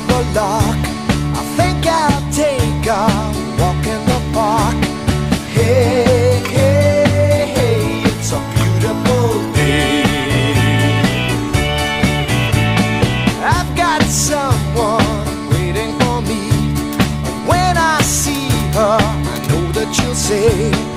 the lock. I think I'll take a walk in the park. Hey, hey, hey, it's a beautiful day. I've got someone waiting for me. When I see her, I know that she'll say